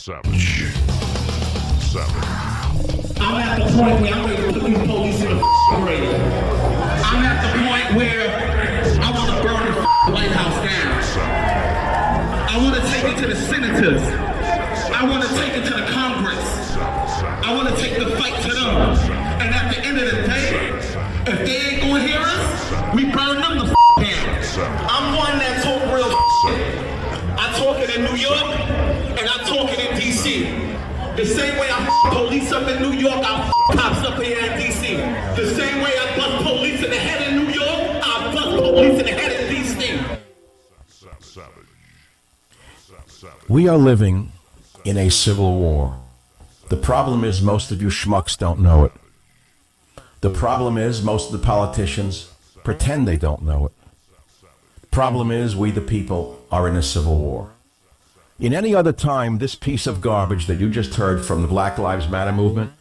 Savage. I'm at the point where I'm ready to put these police in the grave. I'm at the point where I want to burn the White House down. I want to take it to the senators. I want to take it to the Congress. I want to take the fight to them. And at the end of the day, if they ain't going to hear us, we burn them the down. I'm one that talk real shit. I talk it in New York, and I talk it in D.C. The same way I police up in New York, I cops up here in D.C. The same way I bust police in the head in New York, I bust police in the head in D.C. We are living in a civil war. The problem is most of you schmucks don't know it. The problem is most of the politicians pretend they don't know it. Problem is, we the people are in a civil war. In any other time, this piece of garbage that you just heard from the Black Lives Matter movement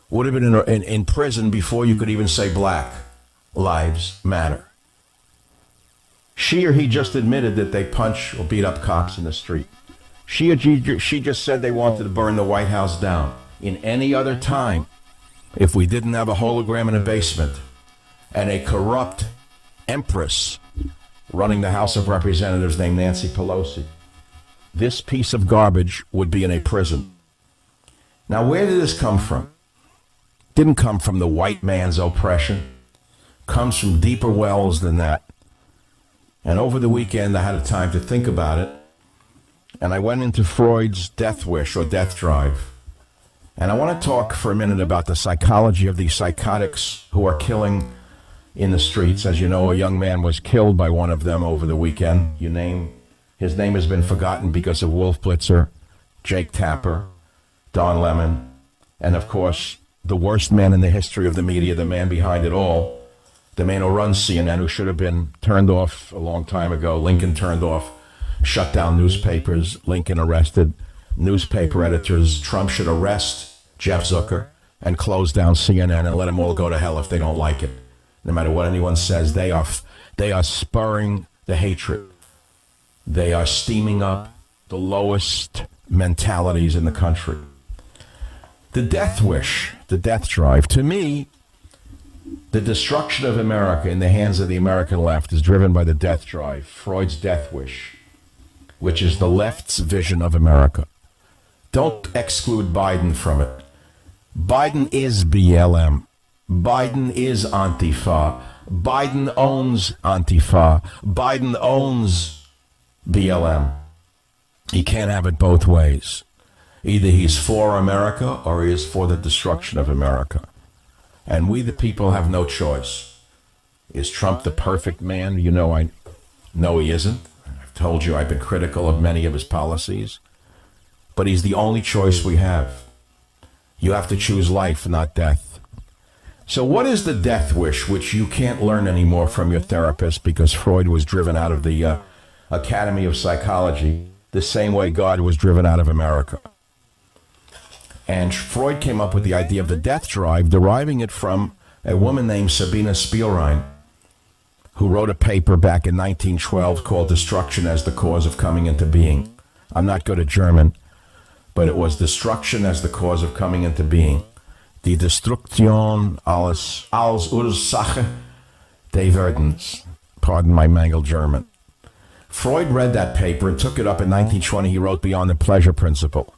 would have been in prison before you could even say Black Lives Matter. She or he just admitted that they punch or beat up cops in the street. She just said they wanted to burn the White House down. In any other time, if we didn't have a hologram in a basement and a corrupt empress running the House of Representatives named Nancy Pelosi, this piece of garbage would be in a prison. Now, where did this come from? Didn't come from the white man's oppression. Comes from deeper wells than that. And over the weekend, I had a time to think about it. And I went into Freud's death wish or death drive. And I want to talk for a minute about the psychology of these psychotics who are killing in the streets. As you know, a young man was killed by one of them over the weekend. His name has been forgotten because of Wolf Blitzer, Jake Tapper, Don Lemon, and of course, the worst man in the history of the media, the man behind it all, the man who runs CNN, who should have been turned off a long time ago. Lincoln turned off, shut down newspapers. Lincoln arrested newspaper editors. Trump should arrest Jeff Zucker and close down CNN and let them all go to hell if they don't like it. No matter what anyone says, they are spurring the hatred. They are steaming up the lowest mentalities in the country. The death wish, the death drive, to me, the destruction of America in the hands of the American left is driven by the death drive, Freud's death wish, which is the left's vision of America. Don't exclude Biden from it. Biden is BLM. Biden is Antifa. Biden owns Antifa. Biden owns BLM. He can't have it both ways. Either he's for America or he is for the destruction of America. And we the people have no choice. Is Trump the perfect man? You know, I know he isn't. I've told you I've been critical of many of his policies. But he's the only choice we have. You have to choose life, not death. So what is the death wish, which you can't learn anymore from your therapist because Freud was driven out of the Academy of Psychology the same way God was driven out of America? And Freud came up with the idea of the death drive, deriving it from a woman named Sabina Spielrein, who wrote a paper back in 1912 called Destruction as the Cause of Coming into Being. I'm not good at German, but it was Destruction as the Cause of Coming into Being. Die Destruktion als Ursache des Werdens. Pardon my mangled German. Freud read that paper and took it up in 1920. He wrote Beyond the Pleasure Principle.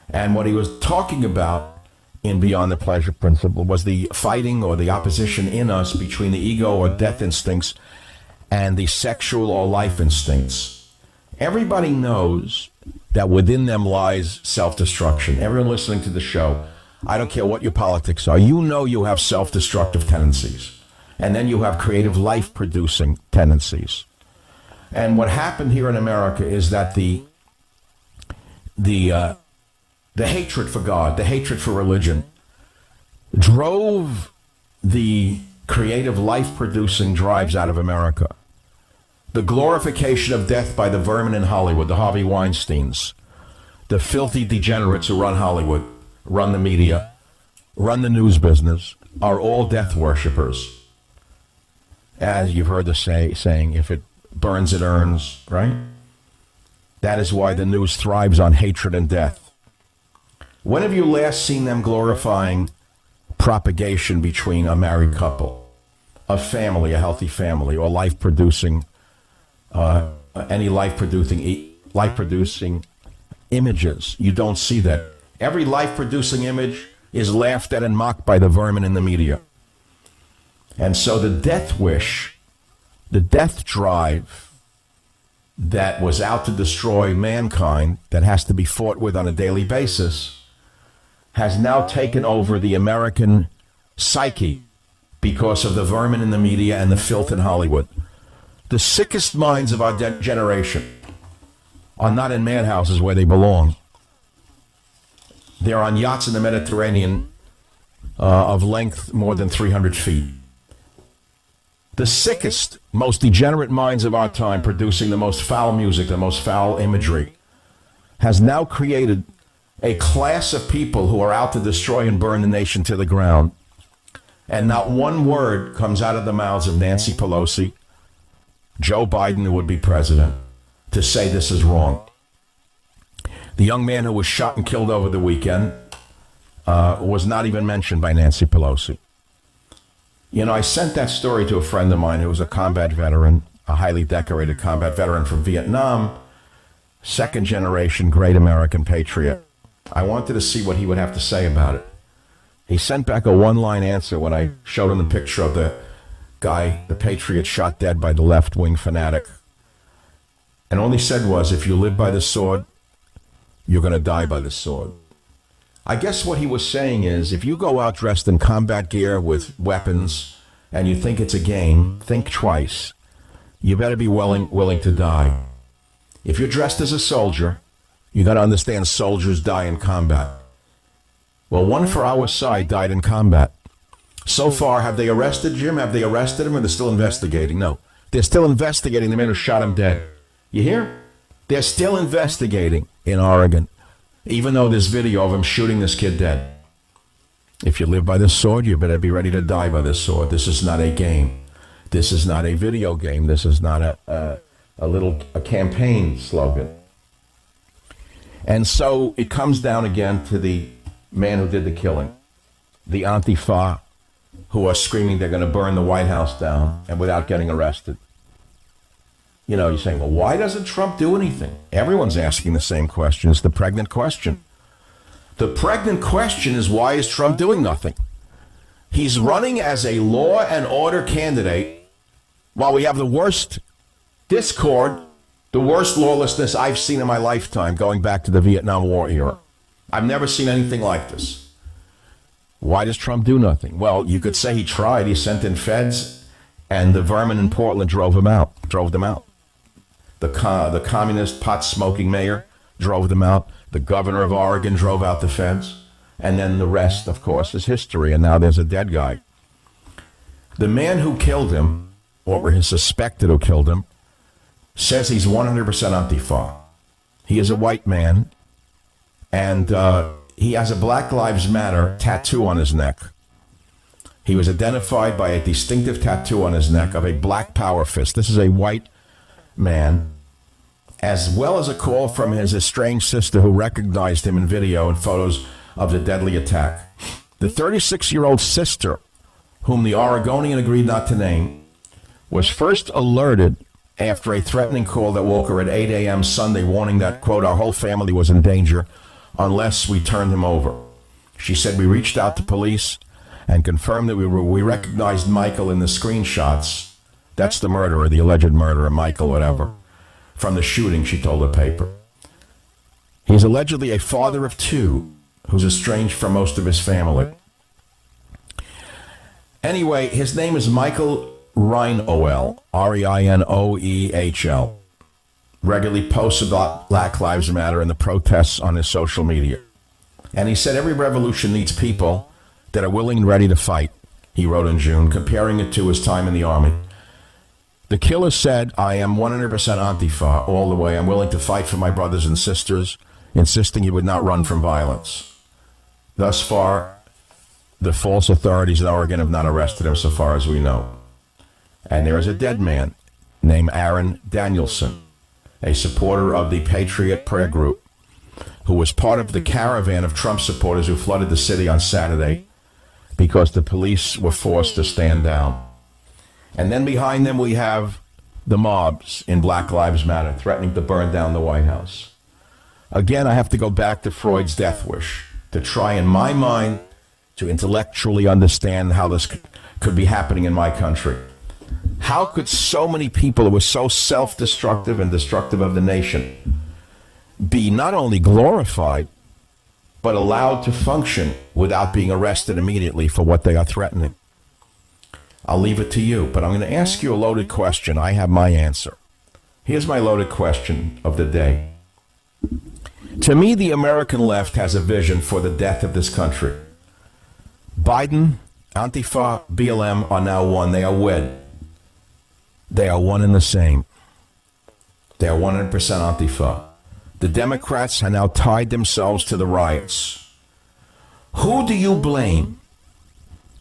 And what he was talking about in Beyond the Pleasure Principle was the fighting or the opposition in us between the ego or death instincts and the sexual or life instincts. Everybody knows that within them lies self-destruction. Everyone listening to the show, I don't care what your politics are, you know you have self-destructive tendencies. And then you have creative life-producing tendencies. And what happened here in America is that the hatred for God, the hatred for religion, drove the creative life-producing drives out of America. The glorification of death by the vermin in Hollywood, the Harvey Weinsteins, the filthy degenerates who run Hollywood, run the media, run the news business, are all death worshippers. As you've heard the saying, if it burns, it earns, right? That is why the news thrives on hatred and death. When have you last seen them glorifying propagation between a married couple, a family, a healthy family, or life-producing, any life-producing images? You don't see that. Every life-producing image is laughed at and mocked by the vermin in the media. And so the death wish, the death drive that was out to destroy mankind, that has to be fought with on a daily basis, has now taken over the American psyche because of the vermin in the media and the filth in Hollywood. The sickest minds of our generation are not in madhouses where they belong. They're on yachts in the Mediterranean of length more than 300 feet. The sickest, most degenerate minds of our time, producing the most foul music, the most foul imagery, has now created a class of people who are out to destroy and burn the nation to the ground. And not one word comes out of the mouths of Nancy Pelosi, Joe Biden, who would be president, to say this is wrong. The young man who was shot and killed over the weekend was not even mentioned by Nancy Pelosi. You know, I sent that story to a friend of mine who was a combat veteran, a highly decorated combat veteran from Vietnam, second generation great American patriot. I wanted to see what he would have to say about it. He sent back a one-line answer when I showed him the picture of the guy, the patriot, shot dead by the left-wing fanatic. And all he said was, if you live by the sword, you're going to die by the sword. I guess what he was saying is, if you go out dressed in combat gear with weapons and you think it's a game, think twice. You better be willing to die. If you're dressed as a soldier, you got to understand soldiers die in combat. Well, one for our side died in combat. So far, have they arrested Jim? Have they arrested him, or they're still investigating? No. They're still investigating the man who shot him dead. You hear? They're still investigating in Oregon, even though there's video of him shooting this kid dead. If you live by the sword, you better be ready to die by the sword. This is not a game. This is not a video game. This is not a campaign slogan. And so it comes down again to the man who did the killing, the Antifa, who are screaming they're going to burn the White House down, and without getting arrested. You know, you're saying, well, why doesn't Trump do anything? Everyone's asking the same question. It's the pregnant question. The pregnant question is, why is Trump doing nothing? He's running as a law and order candidate while we have the worst discord, the worst lawlessness I've seen in my lifetime, going back to the Vietnam War era. I've never seen anything like this. Why does Trump do nothing? Well, you could say he tried. He sent in feds, and the vermin in Portland drove them out. The communist pot-smoking mayor drove them out. The governor of Oregon drove out the feds. And then the rest, of course, is history. And now there's a dead guy. The man who killed him, or is suspected who killed him, says he's 100% Antifa. He is a white man, and he has a Black Lives Matter tattoo on his neck. He was identified by a distinctive tattoo on his neck of a black power fist. This is a white man, as well as a call from his estranged sister who recognized him in video and photos of the deadly attack. The 36-year-old sister, whom the Oregonian agreed not to name, was first alerted after a threatening call that woke her at 8 a.m. Sunday, warning that, quote, our whole family was in danger unless we turned him over. She said, we reached out to police and confirmed that we recognized Michael in the screenshots. That's the murderer, the alleged murderer, Michael, whatever, from the shooting, she told the paper. He's allegedly a father of two who's estranged from most of his family. Anyway, his name is Michael Reinoehl, Reinoehl. Regularly posts about Black Lives Matter and the protests on his social media. And he said every revolution needs people that are willing and ready to fight, he wrote in June, comparing it to his time in the army. The killer said, I am 100% Antifa all the way. I'm willing to fight for my brothers and sisters, insisting he would not run from violence. Thus far, the false authorities in Oregon have not arrested him so far as we know. And there is a dead man named Aaron Danielson, a supporter of the Patriot Prayer Group, who was part of the caravan of Trump supporters who flooded the city on Saturday because the police were forced to stand down. And then behind them we have the mobs in Black Lives Matter threatening to burn down the White House. Again, I have to go back to Freud's death wish to try in my mind to intellectually understand how this could be happening in my country. How could so many people who were so self-destructive and destructive of the nation be not only glorified, but allowed to function without being arrested immediately for what they are threatening? I'll leave it to you, but I'm going to ask you a loaded question. I have my answer. Here's my loaded question of the day. To me, the American left has a vision for the death of this country. Biden, Antifa, BLM are now one. They are wed. They are one and the same. They are 100% Antifa. The Democrats have now tied themselves to the riots. Who do you blame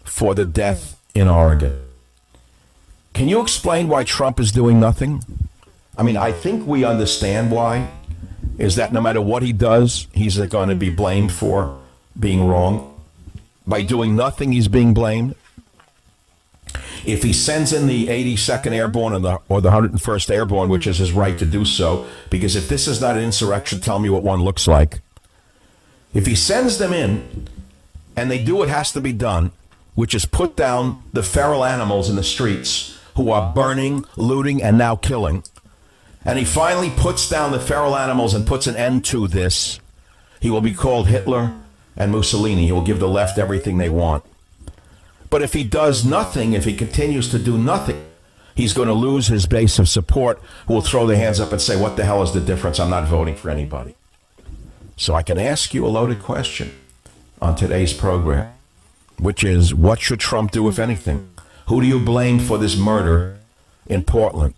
for the death in Oregon? Can you explain why Trump is doing nothing? I mean, I think we understand why. Is that no matter what he does, he's going to be blamed for being wrong? By doing nothing, he's being blamed? If he sends in the 82nd Airborne or the 101st Airborne, which is his right to do so, because if this is not an insurrection, tell me what one looks like. If he sends them in and they do what has to be done, which is put down the feral animals in the streets who are burning, looting, and now killing, and he finally puts down the feral animals and puts an end to this, he will be called Hitler and Mussolini. He will give the left everything they want. But if he does nothing, if he continues to do nothing, he's going to lose his base of support who will throw their hands up and say, what the hell is the difference? I'm not voting for anybody. So I can ask you a loaded question on today's program, which is, what should Trump do, if anything? Who do you blame for this murder in Portland?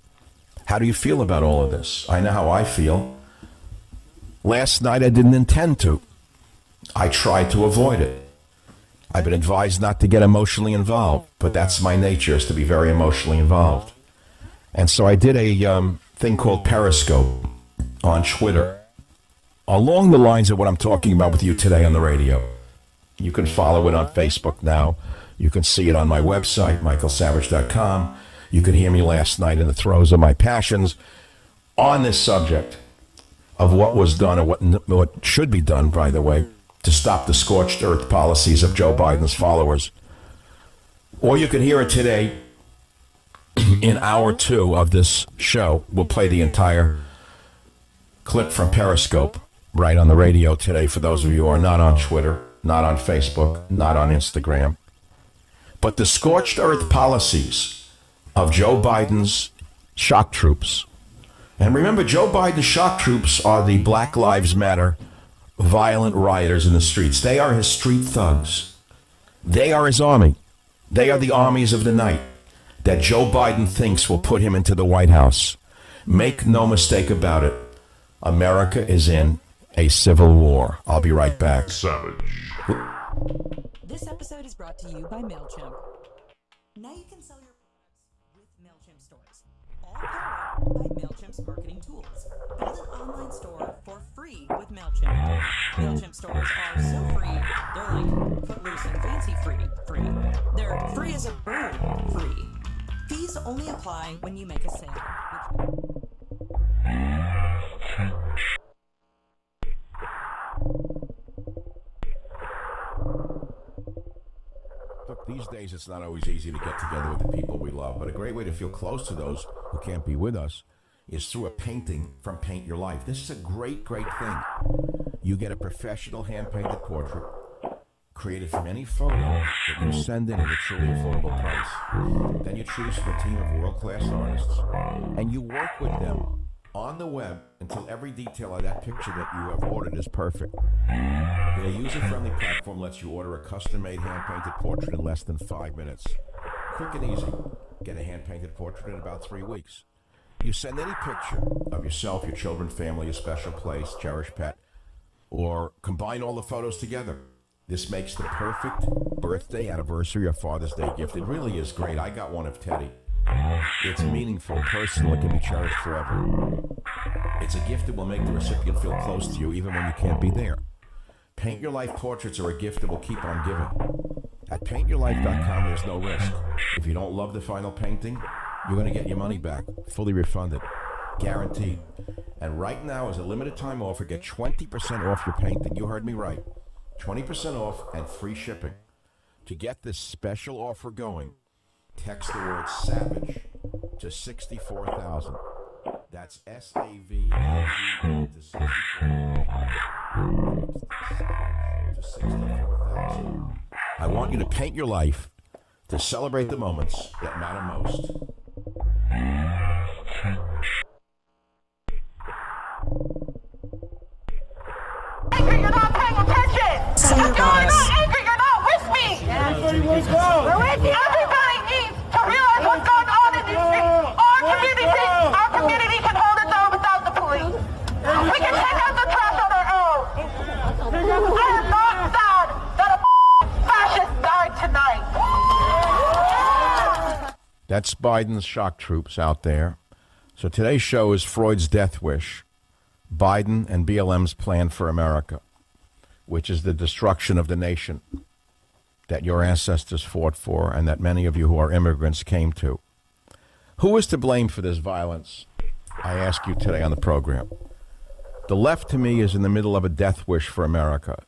How do you feel about all of this? I know how I feel. Last night I didn't intend to. I tried to avoid it. I've been advised not to get emotionally involved, but that's my nature, is to be very emotionally involved. And so I did a thing called Periscope on Twitter, along the lines of what I'm talking about with you today on the radio. You can follow it on Facebook now. You can see it on my website, michaelsavage.com. You could hear me last night in the throes of my passions on this subject of what was done, and what should be done, by the way, to stop the scorched earth policies of Joe Biden's followers. Or you can hear it today in hour 2 of this show. We'll play the entire clip from Periscope right on the radio today for those of you who are not on Twitter, not on Facebook, not on Instagram. But the scorched earth policies of Joe Biden's shock troops. And remember, Joe Biden's shock troops are the Black Lives Matter violent rioters in the streets. They are his street thugs. They are his army. They are the armies of the night that Joe Biden thinks will put him into the White House. Make no mistake about it. America is in a civil war. I'll be right back. Savage. This episode is brought to you by MailChimp. Now you can sell your products with MailChimp stores, all powered by MailChimp's marketing tools. Build an online store for free with MailChimp. MailChimp stores are so free, they're like footloose and fancy free. They're free as a bird free. Fees only apply when you make a sale. Look, these days it's not always easy to get together with the people we love, but a great way to feel close to those who can't be with us is through a painting from Paint Your Life. This is a great, great thing. You get a professional hand-painted portrait created from any photo that you send in at a truly affordable price. Then you choose from a team of world-class artists, and you work with them on the web until every detail of that picture that you have ordered is perfect. Their user-friendly platform lets you order a custom-made hand-painted portrait in less than 5 minutes. Quick and easy. Get a hand-painted portrait in about 3 weeks. You send any picture of yourself, your children, family, a special place, cherished pet, or combine all the photos together. This makes the perfect birthday, anniversary, or Father's Day gift. It really is great. I got one of Teddy. It's meaningful, personal, it can be cherished forever. It's a gift that will make the recipient feel close to you even when you can't be there. Paint Your Life portraits are a gift that will keep on giving. At paintyourlife.com, there's no risk. If you don't love the final painting, you're going to get your money back, fully refunded, guaranteed. And right now, as a limited time offer, get 20% off your painting. You heard me right. 20% off and free shipping. To get this special offer going, text the word SAVAGE to 64,000. That's SAVAGE to 64,000. I want you to paint your life to celebrate the moments that matter most. Angry, you're not paying attention! I'm not angry, you're not with me! We're with you! Everybody needs to realize what's going on in these streets! Our community can hold its own without the police! We can take out the trash on our own! I am not sad that a fascist died tonight! That's Biden's shock troops out there. So today's show is Freud's death wish, Biden and BLM's plan for America, which is the destruction of the nation that your ancestors fought for and that many of you who are immigrants came to. Who is to blame for this violence? I ask you today on the program. The left, to me, is in the middle of a death wish for America,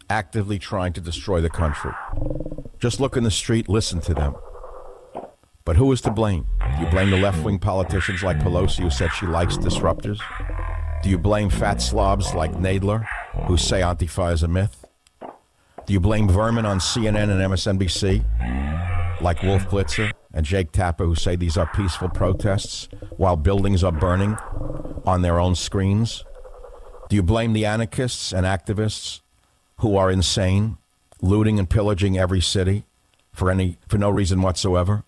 actively trying to destroy the country. Just look in the street, listen to them. But who is to blame? Do you blame the left-wing politicians like Pelosi, who said she likes disruptors? Do you blame fat slobs like Nadler, who say Antifa is a myth? Do you blame vermin on CNN and MSNBC, like Wolf Blitzer and Jake Tapper, who say these are peaceful protests while buildings are burning on their own screens? Do you blame the anarchists and activists who are insane, looting and pillaging every city for no reason whatsoever?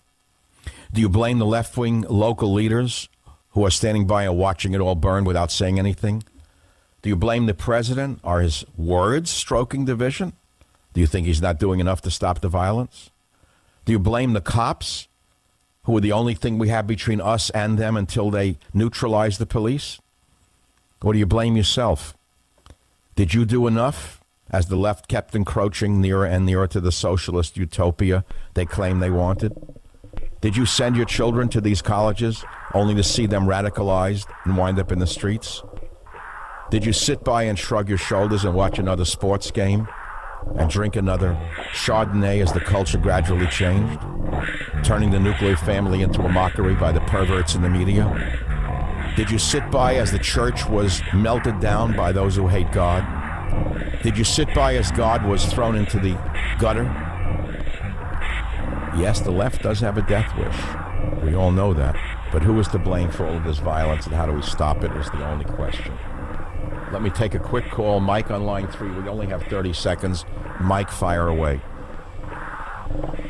Do you blame the left-wing local leaders who are standing by and watching it all burn without saying anything? Do you blame the president? Are his words stroking division? Do you think he's not doing enough to stop the violence? Do you blame the cops, who are the only thing we have between us and them until they neutralize the police? Or do you blame yourself? Did you do enough as the left kept encroaching nearer and nearer to the socialist utopia they claim they wanted? Did you send your children to these colleges only to see them radicalized and wind up in the streets? Did you sit by and shrug your shoulders and watch another sports game and drink another Chardonnay as the culture gradually changed, turning the nuclear family into a mockery by the perverts in the media? Did you sit by as the church was melted down by those who hate God? Did you sit by as God was thrown into the gutter? Yes, the left does have a death wish. We all know that. But who is to blame for all of this violence, and how do we stop it is the only question. Let me take a quick call. Mike on line 3. We only have 30 seconds. Mike, fire away.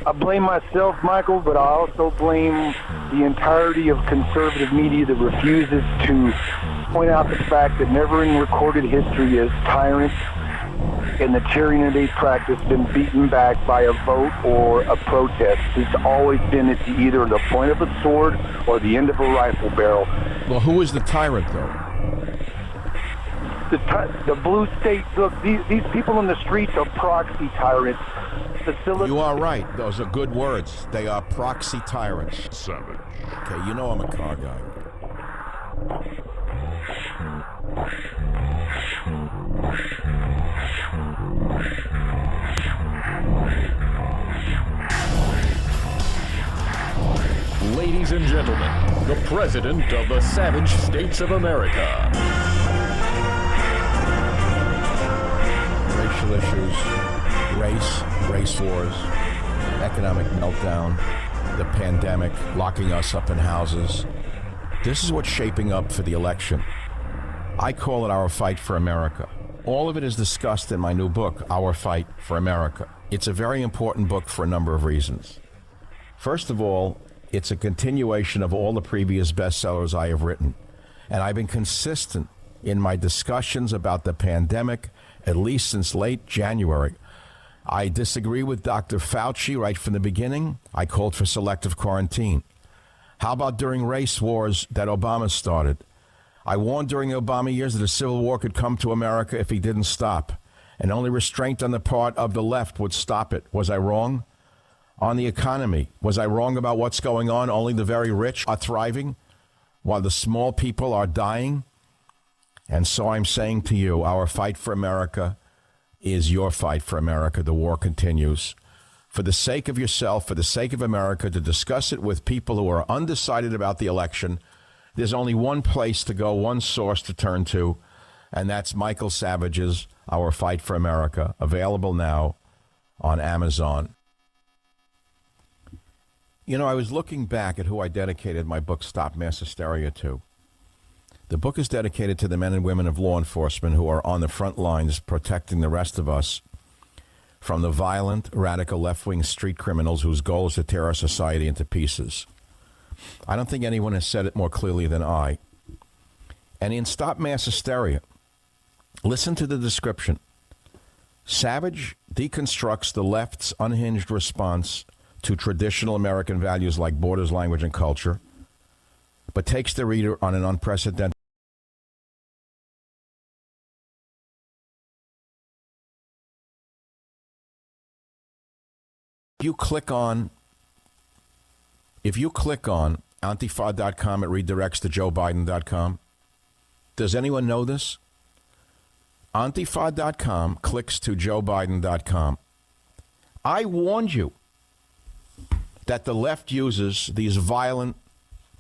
I blame myself, Michael, but I also blame the entirety of conservative media that refuses to point out the fact that never in recorded history has tyrants and the tyranny they practice been beaten back by a vote or a protest. It's always been at either the point of a sword or the end of a rifle barrel. Well, who is the tyrant, though? The blue state, look, these people in the streets are proxy tyrants. You are right. Those are good words. They are proxy tyrants. Savage. Okay, you know I'm a car guy. Ladies and gentlemen, the President of the Savage States of America. Racial issues, race wars, economic meltdown, the pandemic, locking us up in houses. This is what's shaping up for the election. I call it Our Fight for America. All of it is discussed in my new book, Our Fight for America. It's a very important book for a number of reasons. First of all, it's a continuation of all the previous bestsellers I have written. And I've been consistent in my discussions about the pandemic, at least since late January. I disagree with Dr. Fauci right from the beginning. I called for selective quarantine. How about during race wars that Obama started? I warned during the Obama years that a civil war could come to America if he didn't stop, and only restraint on the part of the left would stop it. Was I wrong? On the economy, was I wrong about what's going on? Only the very rich are thriving while the small people are dying? And so I'm saying to you, our fight for America is your fight for America. The war continues. For the sake of yourself, for the sake of America, to discuss it with people who are undecided about the election, there's only one place to go, one source to turn to, and that's Michael Savage's Our Fight for America, available now on Amazon. You know, I was looking back at who I dedicated my book, Stop Mass Hysteria, to. The book is dedicated to the men and women of law enforcement who are on the front lines protecting the rest of us from the violent, radical left-wing street criminals whose goal is to tear our society into pieces. I don't think anyone has said it more clearly than I. And in Stop Mass Hysteria, listen to the description. Savage deconstructs the left's unhinged response to traditional American values like borders, language, and culture, but takes the reader on an unprecedented If you click on Antifa.com, it redirects to JoeBiden.com. Does anyone know this? Antifa.com clicks to JoeBiden.com. I warned you that the left uses these violent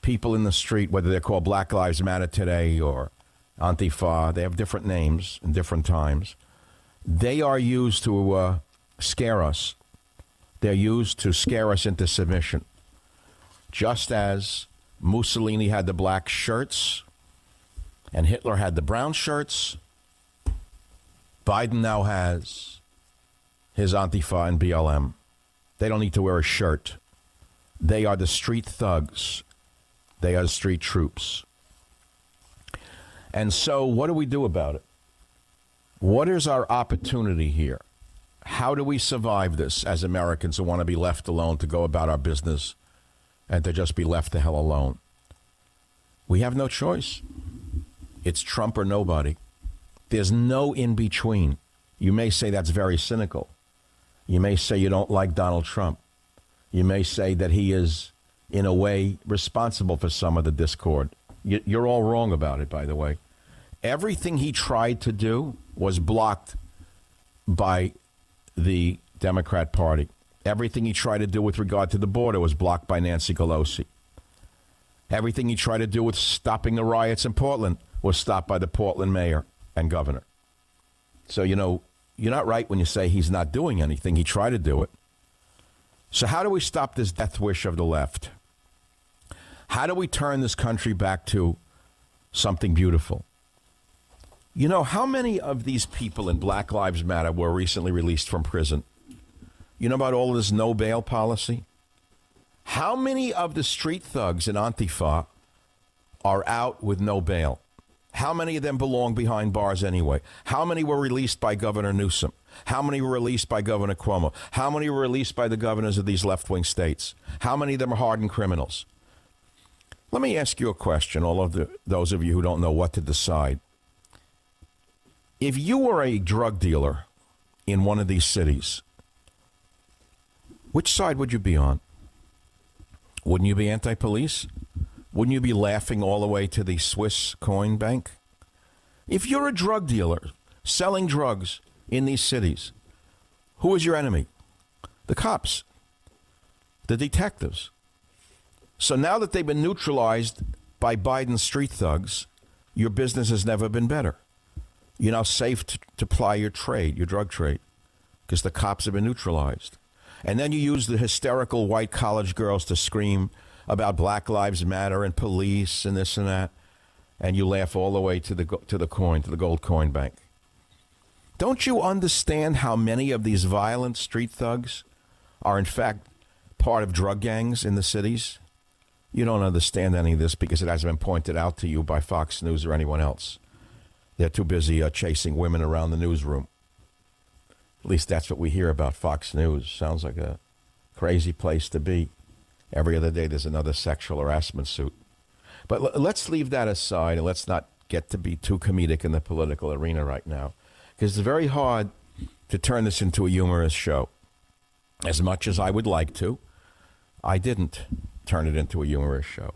people in the street, whether they're called Black Lives Matter today or Antifa, they have different names in different times. They are used to scare us. They're used to scare us into submission. Just as Mussolini had the black shirts and Hitler had the brown shirts, Biden now has his Antifa and BLM. They don't need to wear a shirt. They are the street thugs. They are the street troops. And so what do we do about it? What is our opportunity here? How do we survive this as Americans who want to be left alone to go about our business and to just be left the hell alone? We have no choice. It's Trump or nobody. There's no in between. You may say that's very cynical. You may say you don't like Donald Trump. You may say that he is, in a way, responsible for some of the discord. You're all wrong about it, by the way. Everything he tried to do was blocked by the Democrat Party. Everything he tried to do with regard to the border was blocked by Nancy Pelosi. Everything he tried to do with stopping the riots in Portland was stopped by the Portland mayor and governor. So, you know, you're not right when you say he's not doing anything. He tried to do it. So how do we stop this death wish of the left? How do we turn this country back to something beautiful? You know, how many of these people in Black Lives Matter were recently released from prison? You know about all of this no bail policy? How many of the street thugs in Antifa are out with no bail? How many of them belong behind bars anyway? How many were released by Governor Newsom? How many were released by Governor Cuomo? How many were released by the governors of these left-wing states? How many of them are hardened criminals? Let me ask you a question, all of those of you who don't know what to decide. If you were a drug dealer in one of these cities, which side would you be on? Wouldn't you be anti-police? Wouldn't you be laughing all the way to the Swiss coin bank? If you're a drug dealer selling drugs in these cities, who is your enemy? The cops, the detectives. So now that they've been neutralized by Biden's street thugs, your business has never been better. You're now safe to ply your trade, your drug trade, because the cops have been neutralized. And then you use the hysterical white college girls to scream about Black Lives Matter and police and this and that, and you laugh all the way to the gold coin bank. Don't you understand how many of these violent street thugs are in fact part of drug gangs in the cities? You don't understand any of this because it hasn't been pointed out to you by Fox News or anyone else. They're too busy chasing women around the newsroom. At least that's what we hear about Fox News. Sounds like a crazy place to be. Every other day there's another sexual harassment suit. But let's leave that aside and let's not get to be too comedic in the political arena right now, because it's very hard to turn this into a humorous show. As much as I would like to, I didn't turn it into a humorous show.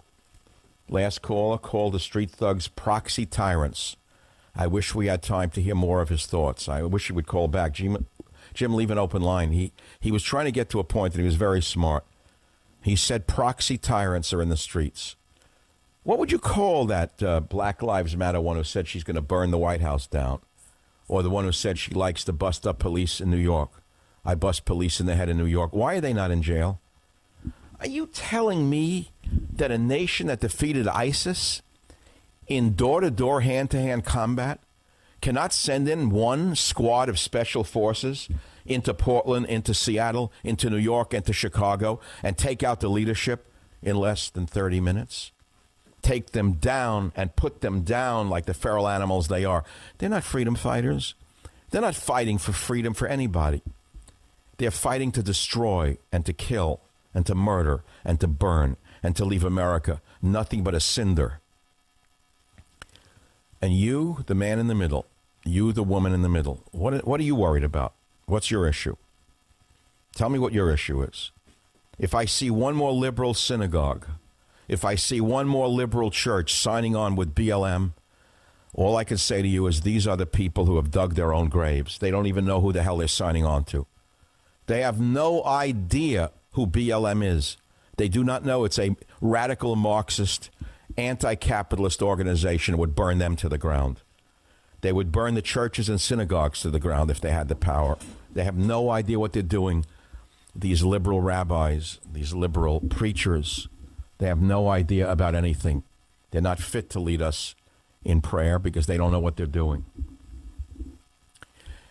Last caller called the street thugs proxy tyrants. I wish we had time to hear more of his thoughts. I wish he would call back. Jim, leave an open line. He was trying to get to a point, and he was very smart. He said proxy tyrants are in the streets. What would you call that Black Lives Matter one who said she's going to burn the White House down? Or the one who said she likes to bust up police in New York? I bust police in the head in New York. Why are they not in jail? Are you telling me that a nation that defeated ISIS in door-to-door, hand-to-hand combat cannot send in one squad of special forces into Portland, into Seattle, into New York, into Chicago, and take out the leadership in less than 30 minutes? Take them down and put them down like the feral animals they are. They're not freedom fighters. They're not fighting for freedom for anybody. They're fighting to destroy and to kill and to murder and to burn and to leave America nothing but a cinder. And you, the man in the middle, you, the woman in the middle, what are you worried about? What's your issue? Tell me what your issue is. If I see one more liberal synagogue, if I see one more liberal church signing on with BLM, all I can say to you is these are the people who have dug their own graves. They don't even know who the hell they're signing on to. They have no idea who BLM is. They do not know it's a radical Marxist, anti-capitalist organization. It would burn them to the ground. They would burn the churches and synagogues to the ground if they had the power. They have no idea what they're doing. These liberal rabbis, these liberal preachers, they have no idea about anything. They're not fit to lead us in prayer because they don't know what they're doing.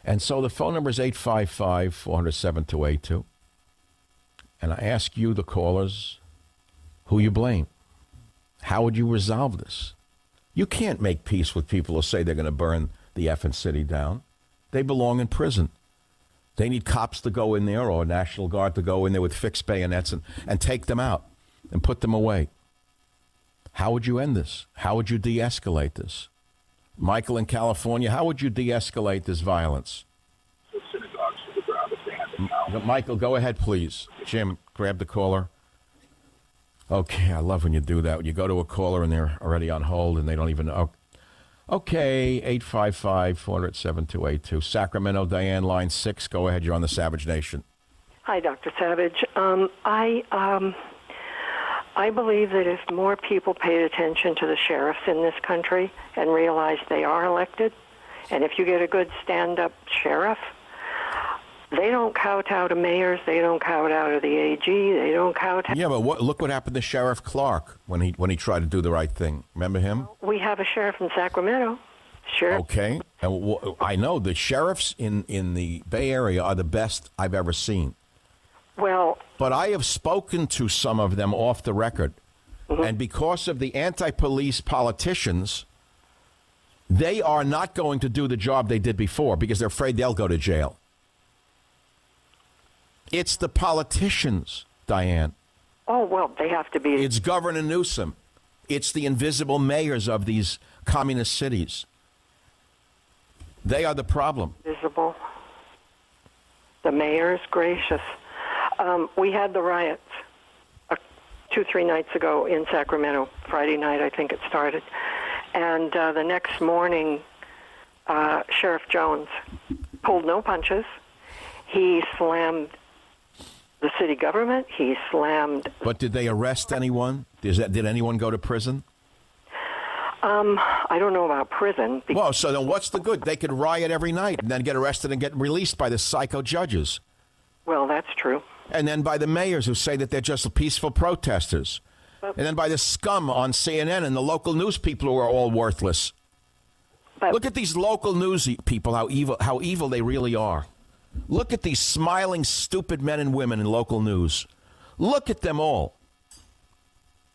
And so the phone number is 855-400-7282. And I ask you, the callers, who you blame. How would you resolve this? You can't make peace with people who say they're going to burn the effing city down. They belong in prison. They need cops to go in there or National Guard to go in there with fixed bayonets and take them out and put them away. How would you end this? How would you de-escalate this? Michael in California, how would you de-escalate this violence? Michael, go ahead, please. Jim, grab the caller. Okay, I love when you do that. When you go to a caller and they're already on hold and they don't even know. Okay, 855-400-7282. Sacramento, Diane, line 6. Go ahead, you're on the Savage Nation. Hi, Dr. Savage. I believe that if more people paid attention to the sheriffs in this country and realized they are elected, and if you get a good stand-up sheriff, they don't kowtow to mayors, they don't kowtow to the AG, they don't kowtow. Yeah, but look what happened to Sheriff Clark when he tried to do the right thing. Remember him? We have a sheriff in Sacramento. Sure. Okay. And I know the sheriffs in the Bay Area are the best I've ever seen. Well, but I have spoken to some of them off the record, and because of the anti-police politicians, they are not going to do the job they did before because they're afraid they'll go to jail. It's the politicians, Diane. Oh, well, they have to be. It's Governor Newsom. It's the invisible mayors of these communist cities. They are the problem. Visible. The mayors, gracious. We had the riots 2-3 nights ago in Sacramento. Friday night, I think it started. And the next morning, Sheriff Jones pulled no punches. He slammed the city government. He slammed... But did they arrest anyone? Did anyone go to prison? I don't know about prison. Well, so then what's the good? They could riot every night and then get arrested and get released by the psycho judges. Well, that's true. And then by the mayors who say that they're just peaceful protesters. And then by the scum on CNN and the local news people who are all worthless. Look at these local news people, how evil they really are. Look at these smiling, stupid men and women in local news. Look at them all.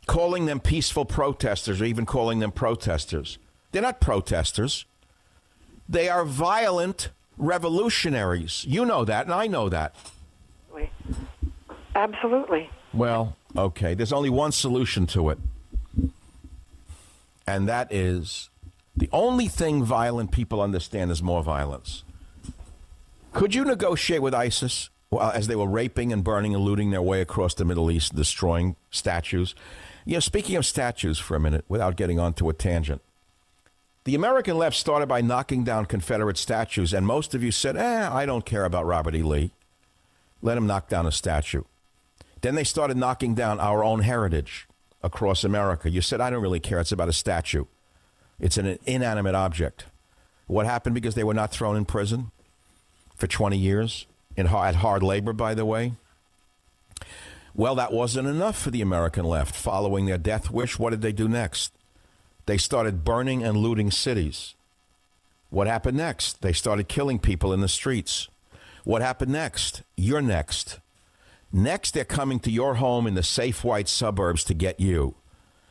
Calling them peaceful protesters or even calling them protesters. They're not protesters. They are violent revolutionaries. You know that, and I know that. Absolutely. Well, okay. There's only one solution to it. And that is The only thing violent people understand is more violence. Could you negotiate with ISIS as they were raping and burning and looting their way across the Middle East, destroying statues? You know, speaking of statues for a minute, without getting onto a tangent, the American left started by knocking down Confederate statues, and most of you said, I don't care about Robert E. Lee. Let him knock down a statue. Then they started knocking down our own heritage across America. You said, I don't really care. It's about a statue. It's an inanimate object. What happened? Because they were not thrown in prison for 20 years, at hard labor, by the way. Well, that wasn't enough for the American left. Following their death wish, what did they do next? They started burning and looting cities. What happened next? They started killing people in the streets. What happened next? You're next. Next, they're coming to your home in the safe white suburbs to get you.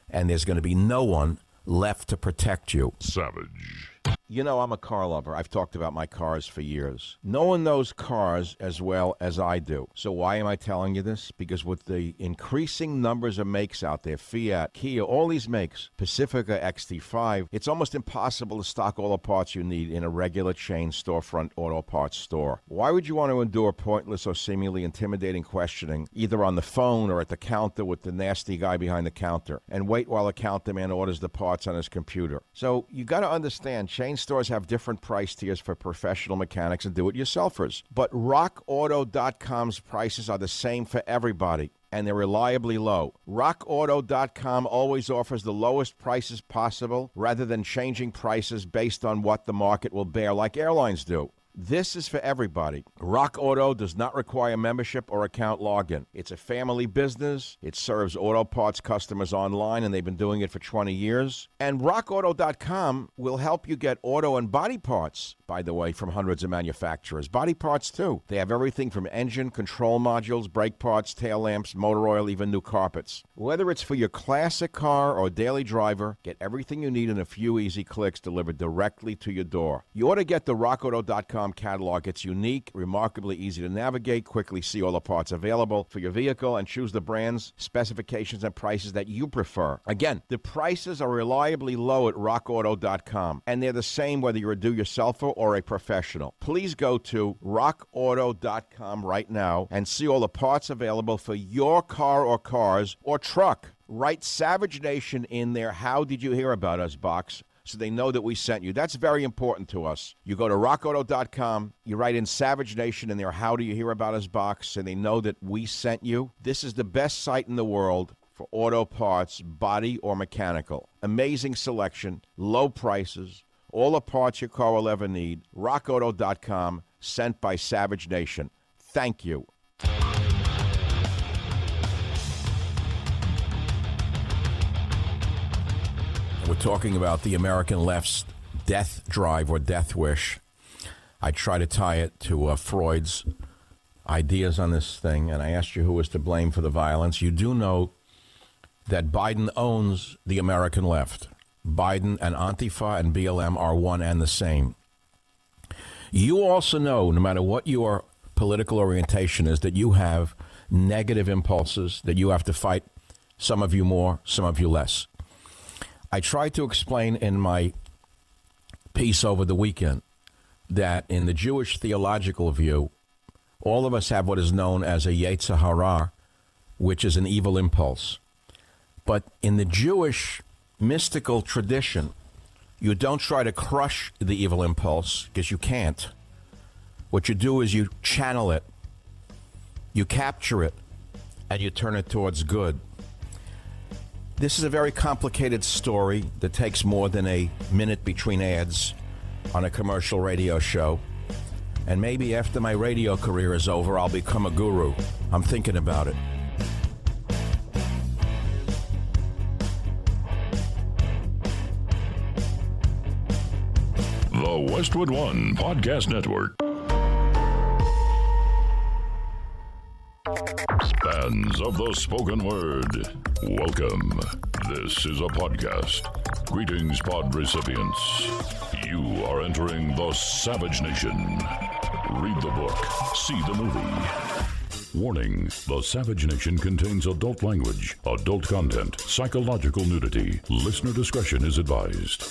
And there's going to be no one left to protect you. Savage. You know, I'm a car lover. I've talked about my cars for years. No one knows cars as well as I do. So why am I telling you this? Because with the increasing numbers of makes out there, Fiat, Kia, all these makes, Pacifica, XT5, it's almost impossible to stock all the parts you need in a regular chain storefront auto parts store. Why would you want to endure pointless or seemingly intimidating questioning, either on the phone or at the counter with the nasty guy behind the counter, and wait while the counter man orders the parts on his computer? So you got to understand, chain stores have different price tiers for professional mechanics and do-it-yourselfers. But RockAuto.com's prices are the same for everybody, and they're reliably low. RockAuto.com always offers the lowest prices possible rather than changing prices based on what the market will bear like airlines do. This is for everybody. Rock Auto does not require membership or account login. It's a family business. It serves auto parts customers online, and they've been doing it for 20 years. And RockAuto.com will help you get auto and body parts, by the way, from hundreds of manufacturers. Body parts, too. They have everything from engine, control modules, brake parts, tail lamps, motor oil, even new carpets. Whether it's for your classic car or daily driver, get everything you need in a few easy clicks delivered directly to your door. You ought to get the RockAuto.com catalog. It's unique, remarkably easy to navigate, quickly see all the parts available for your vehicle, and choose the brands, specifications, and prices that you prefer. Again, the prices are reliably low at RockAuto.com, and they're the same whether you're a do-yourselfer or a professional. Please go to RockAuto.com right now and see all the parts available for your car or cars or truck. Write Savage Nation in their How Did You Hear About Us box, so they know that we sent you. That's very important to us. You go to rockauto.com, you write in Savage Nation in their How Do You Hear About Us box, and they know that we sent you. This is the best site in the world for auto parts, body or mechanical. Amazing selection, low prices, all the parts your car will ever need. rockauto.com, sent by Savage Nation. Thank you. We're talking about the American left's death drive or death wish. I try to tie it to Freud's ideas on this thing, and I asked you who was to blame for the violence. You do know that Biden owns the American left. Biden and Antifa and BLM are one and the same. You also know, no matter what your political orientation is, that you have negative impulses, that you have to fight, some of you more, some of you less. I tried to explain in my piece over the weekend that in the Jewish theological view, all of us have what is known as a Yetzer Hara, which is an evil impulse. But in the Jewish mystical tradition, you don't try to crush the evil impulse, because you can't. What you do is you channel it, you capture it, and you turn it towards good. This is a very complicated story that takes more than a minute between ads on a commercial radio show. And maybe after my radio career is over, I'll become a guru. I'm thinking about it. The Westwood One Podcast Network. Fans of the spoken word, welcome. This is a podcast. Greetings, pod recipients. You are entering the Savage Nation. Read the book, see the movie. Warning, the Savage Nation contains adult language, adult content, psychological nudity. Listener discretion is advised.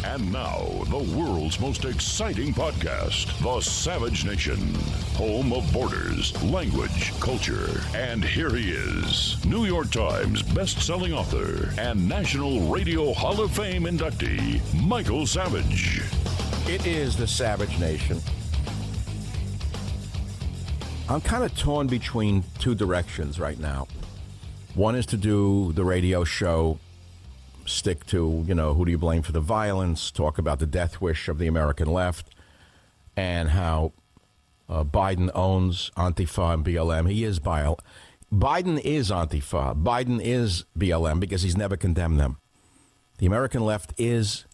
And now, the world's most exciting podcast, The Savage Nation, home of borders, language, culture. And here he is, New York Times best-selling author and National Radio Hall of Fame inductee, Michael Savage. It is the Savage Nation. I'm kind of torn between two directions right now. One is to do the radio show, stick to, who do you blame for the violence, talk about the death wish of the American left, and how Biden owns Antifa and BLM. He is Biden is Antifa. Biden is BLM because he's never condemned them. The American left is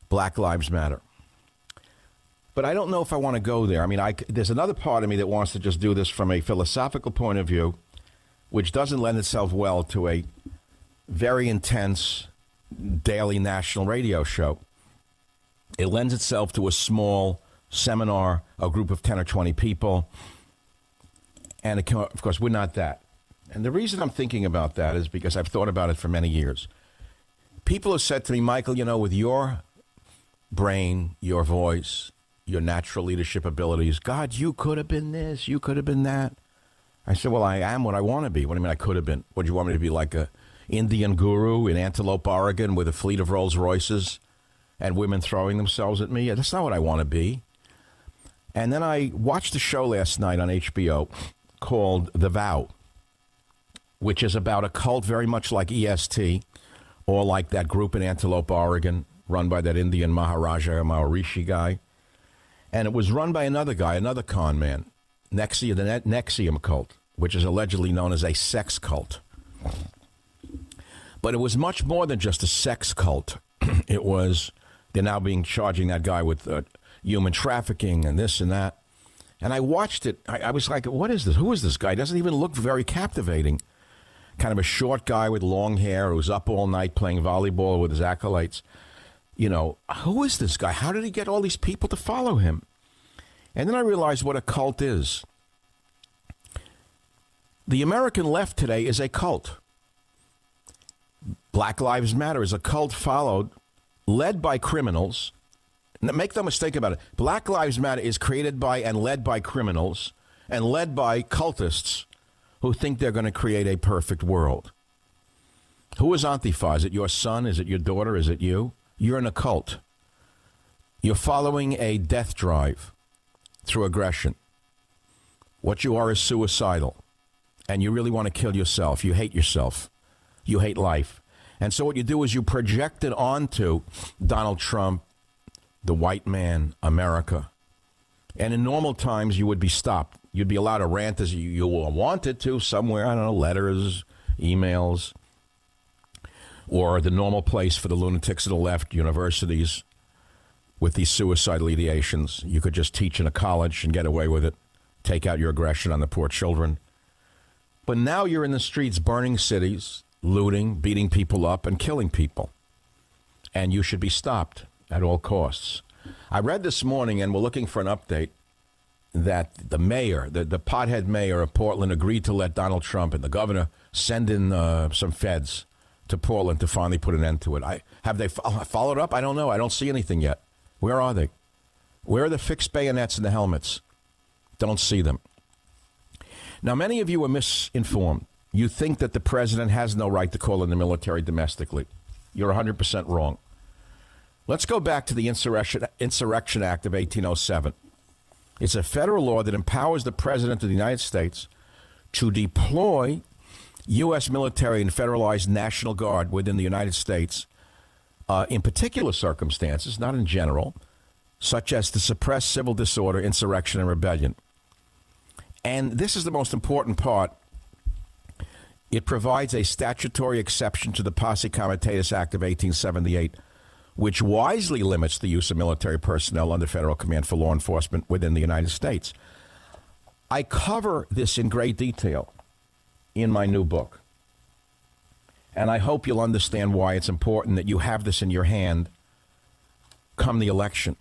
Black Lives Matter. But I don't know if I want to go there. I mean, there's another part of me that wants to just do this from a philosophical point of view, which doesn't lend itself well to a very intense daily national radio show. It lends itself to a small seminar, a group of 10 or 20 people. And of course, we're not that. And the reason I'm thinking about that is because I've thought about it for many years. People have said to me, Michael, with your brain, your voice, your natural leadership abilities, God, you could have been this, you could have been that. I said, well, I am what I want to be. What do you mean I could have been? What, do you want me to be, like a Indian guru in Antelope, Oregon with a fleet of Rolls Royces and women throwing themselves at me? That's not what I want to be. And then I watched a show last night on HBO called The Vow, which is about a cult very much like EST, or like that group in Antelope, Oregon, run by that Indian Maharaja Maharishi guy. And it was run by another guy, another con man, the Nexium cult, which is allegedly known as a sex cult. But it was much more than just a sex cult. It was, they're now charging that guy with human trafficking and this and that. And I watched it. I was like, what is this? Who is this guy? He doesn't even look very captivating. Kind of a short guy with long hair who's up all night playing volleyball with his acolytes. Who is this guy? How did he get all these people to follow him? And then I realized what a cult is. The American left today is a cult. Black Lives Matter is a cult led by criminals. Make no mistake about it. Black Lives Matter is created by and led by criminals and led by cultists who think they're going to create a perfect world. Who is Antifa? Is it your son? Is it your daughter? Is it you? You're in a cult. You're following a death drive through aggression. What you are is suicidal. And you really want to kill yourself. You hate yourself. You hate life. And so what you do is you project it onto Donald Trump, the white man, America. And in normal times, you would be stopped. You'd be allowed to rant as you wanted to somewhere. I don't know, letters, emails, or the normal place for the lunatics of the left, universities, with these suicidal ideations. You could just teach in a college and get away with it, take out your aggression on the poor children. But now you're in the streets burning cities, looting, beating people up, and killing people. And you should be stopped at all costs. I read this morning, and we're looking for an update, that the mayor, the pothead mayor of Portland, agreed to let Donald Trump and the governor send in some feds to Portland to finally put an end to it. Have they followed up? I don't know. I don't see anything yet. Where are they? Where are the fixed bayonets and the helmets? Don't see them. Now, many of you are misinformed. You think that the president has no right to call in the military domestically. You're 100% wrong. Let's go back to the Insurrection Act of 1807. It's a federal law that empowers the president of the United States to deploy U.S. military and federalized National Guard within the United States in particular circumstances, not in general, such as to suppress civil disorder, insurrection, and rebellion. And this is the most important part. It provides a statutory exception to the Posse Comitatus Act of 1878, which wisely limits the use of military personnel under federal command for law enforcement within the United States. I cover this in great detail in my new book. And I hope you'll understand why it's important that you have this in your hand come the election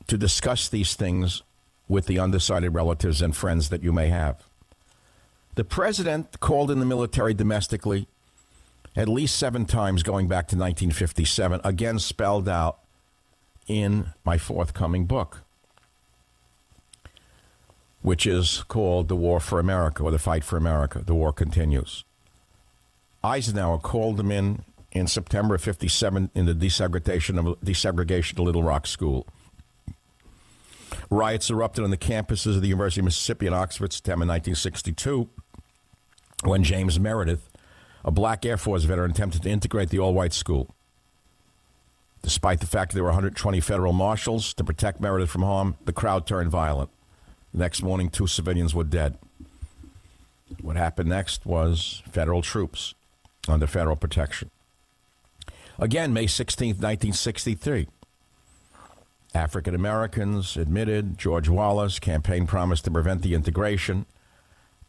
to discuss these things with the undecided relatives and friends that you may have. The president called in the military domestically at least 7 times going back to 1957, again spelled out in my forthcoming book, which is called The War for America, or The Fight for America. The war continues. Eisenhower called them in September of 57 in the desegregation of Little Rock School. Riots erupted on the campuses of the University of Mississippi and Oxford, September 1962, when James Meredith, a black Air Force veteran, attempted to integrate the all-white school. Despite the fact that there were 120 federal marshals to protect Meredith from harm, the crowd turned violent. The next morning, 2 civilians were dead. What happened next was federal troops under federal protection. Again, May 16, 1963. African Americans admitted George Wallace campaign promised to prevent the integration,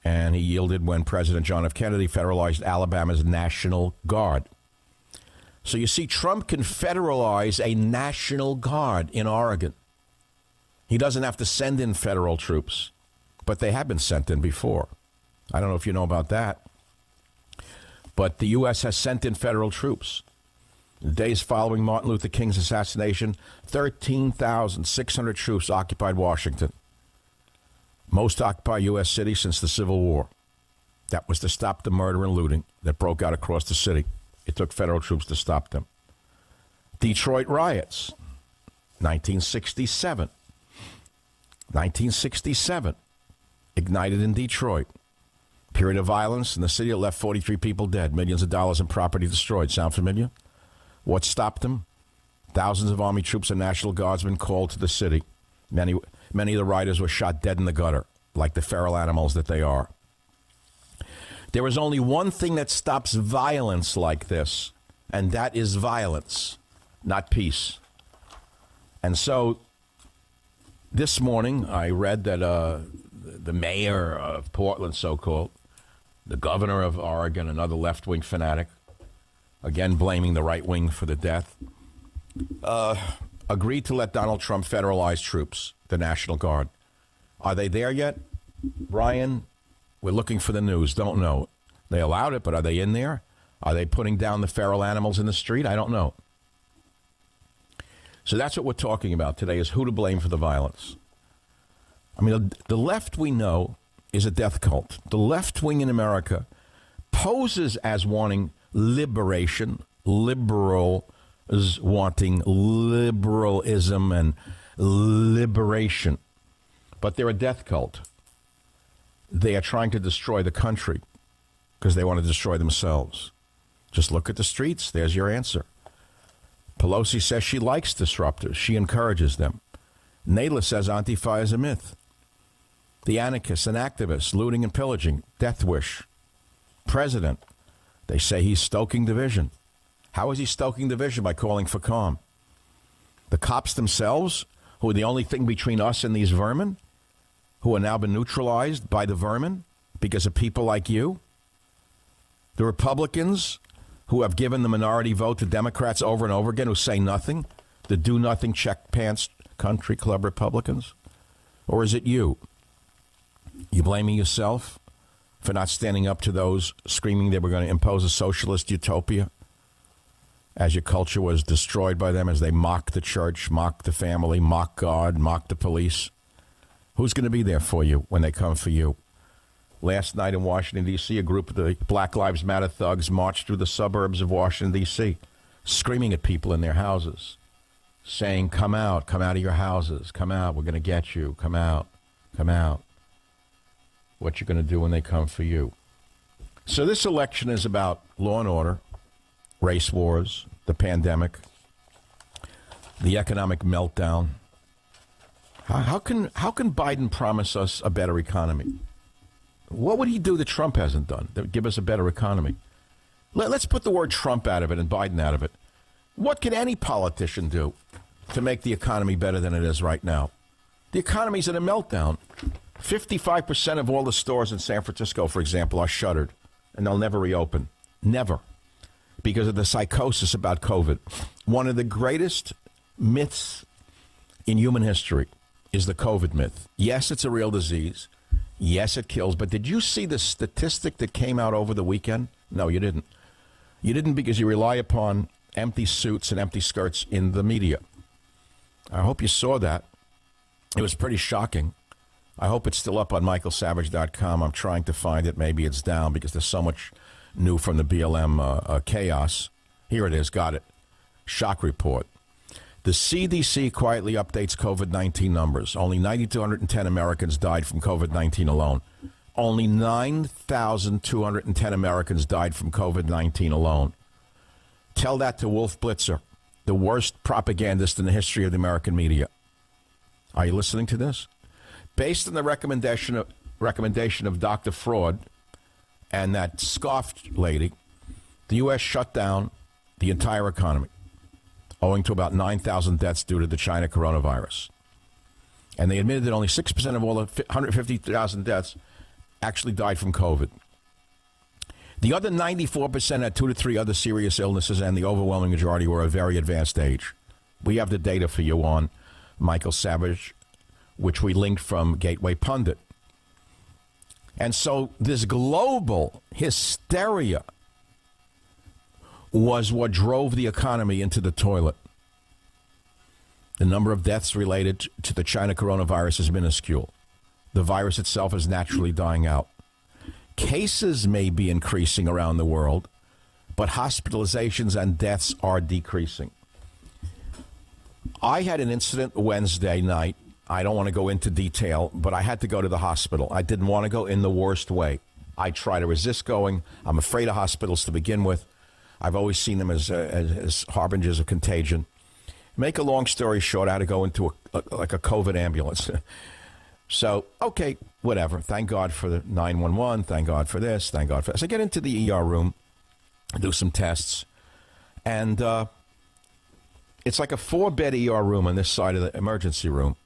and he yielded when President John F. Kennedy federalized Alabama's National Guard. So you see, Trump can federalize a National Guard in Oregon. He doesn't have to send in federal troops, but they have been sent in before. I don't know if you know about that. But the U.S. has sent in federal troops. In the days following Martin Luther King's assassination, 13,600 troops occupied Washington. Most occupied U.S. city since the Civil War. That was to stop the murder and looting that broke out across the city. It took federal troops to stop them. Detroit riots, 1967. 1967, ignited in Detroit. Period of violence in the city that left 43 people dead, millions of dollars in property destroyed. Sound familiar? What stopped them? Thousands of Army troops and National Guardsmen called to the city. Many of the rioters were shot dead in the gutter, like the feral animals that they are. There is only one thing that stops violence like this, and that is violence, not peace. And so this morning I read that the mayor of Portland, so-called, the governor of Oregon, another left-wing fanatic, again blaming the right wing for the death, agreed to let Donald Trump federalize troops, the National Guard. Are they there yet? Brian, we're looking for the news. Don't know. They allowed it, but are they in there? Are they putting down the feral animals in the street? I don't know. So that's what we're talking about today, is who to blame for the violence. I mean, the left, we know, is a death cult. The left wing in America poses as wanting liberation, liberals wanting liberalism and liberation. But they're a death cult. They are trying to destroy the country because they want to destroy themselves. Just look at the streets. There's your answer. Pelosi says she likes disruptors. She encourages them. Nadler says Antifa is a myth. The anarchists and activists looting and pillaging. Death wish. President. They say he's stoking division. How is he stoking division? By calling for calm. The cops themselves, who are the only thing between us and these vermin, who have now been neutralized by the vermin because of people like you. The Republicans, who have given the minority vote to Democrats over and over again, who say nothing, the do-nothing check-pants country club Republicans? Or is it you? You blaming yourself for not standing up to those screaming they were going to impose a socialist utopia as your culture was destroyed by them, as they mocked the church, mocked the family, mocked God, mocked the police? Who's going to be there for you when they come for you? Last night in Washington, D.C., a group of the Black Lives Matter thugs marched through the suburbs of Washington, D.C., screaming at people in their houses, saying, come out of your houses, come out, we're going to get you, come out. What you're going to do when they come for you. So this election is about law and order, race wars, the pandemic, the economic meltdown. How can Biden promise us a better economy? What would he do that Trump hasn't done that would give us a better economy? Let's put the word Trump out of it and Biden out of it. What can any politician do to make the economy better than it is right now? The economy's in a meltdown. 55% of all the stores in San Francisco, for example, are shuttered, and they'll never reopen. Never. Because of the psychosis about COVID. One of the greatest myths in human history is the COVID myth. Yes, it's a real disease. Yes, it kills. But did you see the statistic that came out over the weekend? No, you didn't. You didn't, because you rely upon empty suits and empty skirts in the media. I hope you saw that. It was pretty shocking. I hope it's still up on michaelsavage.com. I'm trying to find it. Maybe it's down because there's so much new from the BLM chaos. Here it is. Got it. Shock report. The CDC quietly updates COVID-19 numbers. Only 9,210 Americans died from COVID-19 alone. Only 9,210 Americans died from COVID-19 alone. Tell that to Wolf Blitzer, the worst propagandist in the history of the American media. Are you listening to this? Based on the recommendation of Dr. Fraud and that scoffed lady, the U.S. shut down the entire economy, owing to about 9,000 deaths due to the China coronavirus. And they admitted that only 6% of all the 150,000 deaths actually died from COVID. The other 94% had 2 to 3 other serious illnesses, and the overwhelming majority were of very advanced age. We have the data for you on Michael Savage, which we linked from Gateway Pundit. And so this global hysteria was what drove the economy into the toilet. The number of deaths related to the China coronavirus is minuscule. The virus itself is naturally dying out. Cases may be increasing around the world, but hospitalizations and deaths are decreasing. I had an incident Wednesday night. I don't want to go into detail, but I had to go to the hospital. I didn't want to go in the worst way. I try to resist going. I'm afraid of hospitals to begin with. I've always seen them as harbingers of contagion. Make a long story short, I had to go into a COVID ambulance. So, okay, whatever. Thank God for the 911. Thank God for this. Thank God for this. I get into the ER room, do some tests, and it's like a 4-bed ER room on this side of the emergency room.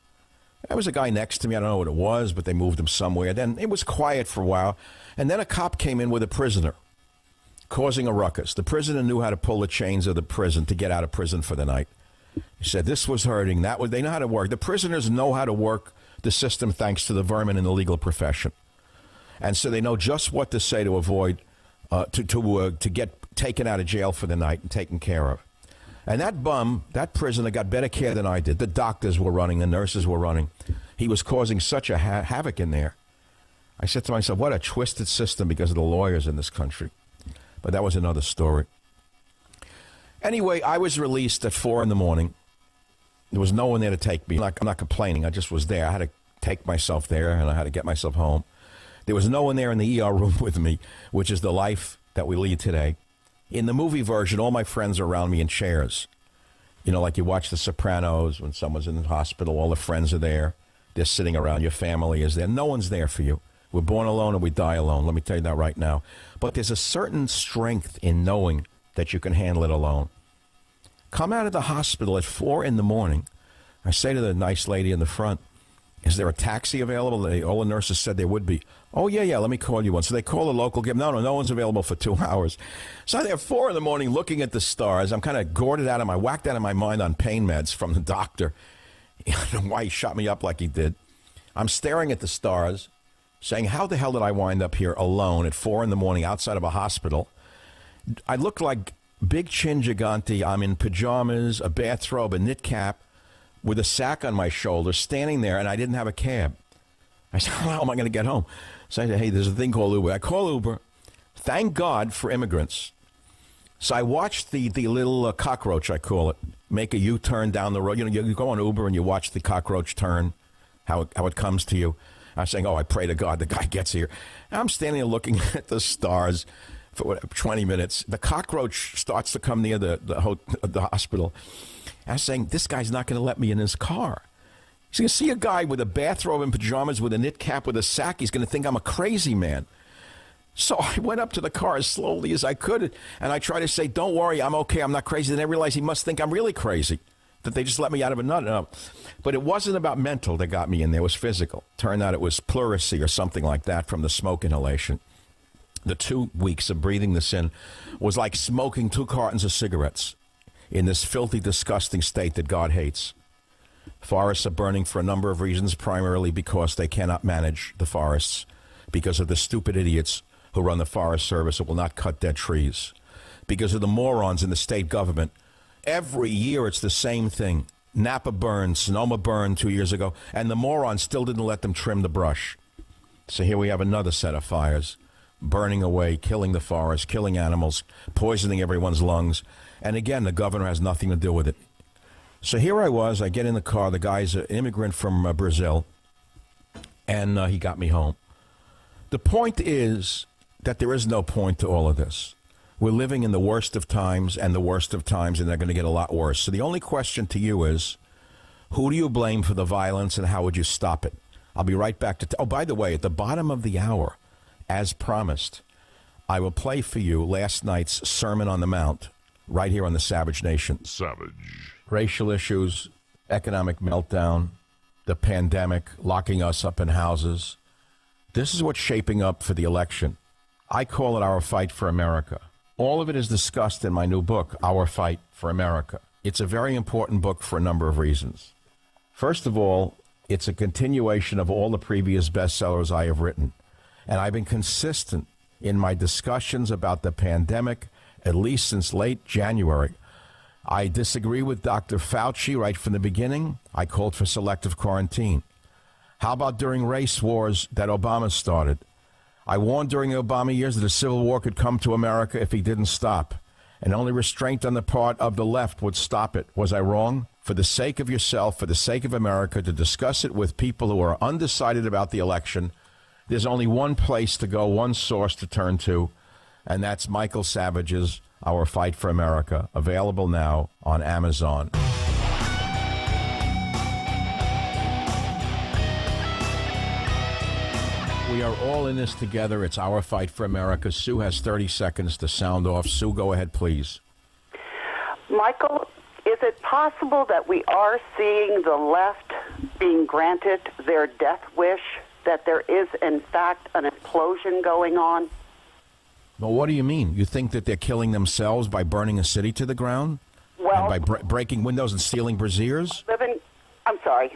There was a guy next to me. I don't know what it was, but they moved him somewhere. Then it was quiet for a while, and then a cop came in with a prisoner, causing a ruckus. The prisoner knew how to pull the chains of the prison to get out of prison for the night. He said this was hurting. That was. They know how to work. The prisoners know how to work the system thanks to the vermin in the legal profession, and so they know just what to say to avoid to get taken out of jail for the night and taken care of. And that bum, that prisoner, got better care than I did. The doctors were running, the nurses were running. He was causing such a havoc in there. I said to myself, what a twisted system because of the lawyers in this country. But that was another story. Anyway, I was released at 4 in the morning. There was no one there to take me. I'm not complaining. I just was there. I had to take myself there, and I had to get myself home. There was no one there in the ER room with me, which is the life that we lead today. In the movie version, all my friends are around me in chairs. You know, like you watch The Sopranos when someone's in the hospital, all the friends are there. They're sitting around. Your family is there. No one's there for you. We're born alone and we die alone. Let me tell you that right now. But there's a certain strength in knowing that you can handle it alone. Come out of the hospital at 4 in the morning. I say to the nice lady in the front, is there a taxi available? All the nurses said there would be. Oh, yeah, let me call you one. So they call the local. No one's available for 2 hours. So I'm there at 4 in the morning looking at the stars. I'm kind of whacked out of my mind on pain meds from the doctor. I don't know why he shot me up like he did. I'm staring at the stars, saying, how the hell did I wind up here alone at 4 in the morning outside of a hospital? I look like Big Chin Gigante. I'm in pajamas, a bathrobe, a knit cap, with a sack on my shoulder, standing there, and I didn't have a cab. I said, how am I going to get home? So I said, hey, there's a thing called Uber. I call Uber. Thank God for immigrants. So I watched the little cockroach, I call it, make a U-turn down the road. You know, you go on Uber and you watch the cockroach turn, how it comes to you. I was saying, I pray to God the guy gets here. And I'm standing there looking at the stars for 20 minutes. The cockroach starts to come near the hospital. I was saying, this guy's not going to let me in his car. He's going to see a guy with a bathrobe and pajamas with a knit cap with a sack. He's going to think I'm a crazy man. So I went up to the car as slowly as I could, and I tried to say, don't worry, I'm okay, I'm not crazy. Then I realized he must think I'm really crazy, that they just let me out of a nut. No. But it wasn't about mental that got me in there. It was physical. Turned out it was pleurisy or something like that from the smoke inhalation. The 2 weeks of breathing this in was like smoking 2 cartons of cigarettes in this filthy, disgusting state that God hates. Forests are burning for a number of reasons, primarily because they cannot manage the forests, because of the stupid idiots who run the Forest Service and will not cut dead trees, because of the morons in the state government. Every year it's the same thing. Napa burned, Sonoma burned 2 years ago, and the morons still didn't let them trim the brush. So here we have another set of fires, burning away, killing the forest, killing animals, poisoning everyone's lungs. And again, the governor has nothing to do with it. So here I was, I get in the car, the guy's an immigrant from Brazil, and he got me home. The point is that there is no point to all of this. We're living in the worst of times, and they're going to get a lot worse. So the only question to you is, who do you blame for the violence, and how would you stop it? I'll be right back to... oh, by the way, at the bottom of the hour, as promised, I will play for you last night's Sermon on the Mount, right here on the Savage Nation. Savage. Racial issues, economic meltdown, the pandemic, locking us up in houses. This is what's shaping up for the election. I call it Our Fight for America. All of it is discussed in my new book, Our Fight for America. It's a very important book for a number of reasons. First of all, it's a continuation of all the previous bestsellers I have written. And I've been consistent in my discussions about the pandemic, at least since late January. I disagree with Dr. Fauci right from the beginning. I called for selective quarantine. How about during race wars that Obama started? I warned during the Obama years that a civil war could come to America if he didn't stop. And only restraint on the part of the left would stop it. Was I wrong? For the sake of yourself, for the sake of America, to discuss it with people who are undecided about the election, there's only one place to go, one source to turn to, and that's Michael Savage's Our Fight for America, available now on Amazon. We are all in this together. It's Our Fight for America. Sue has 30 seconds to sound off. Sue, go ahead, please. Michael, is it possible that we are seeing the left being granted their death wish, that there is, in fact, an implosion going on? Well, what do you mean? You think that they're killing themselves by burning a city to the ground? Well, and by breaking windows and stealing braziers? I'm sorry.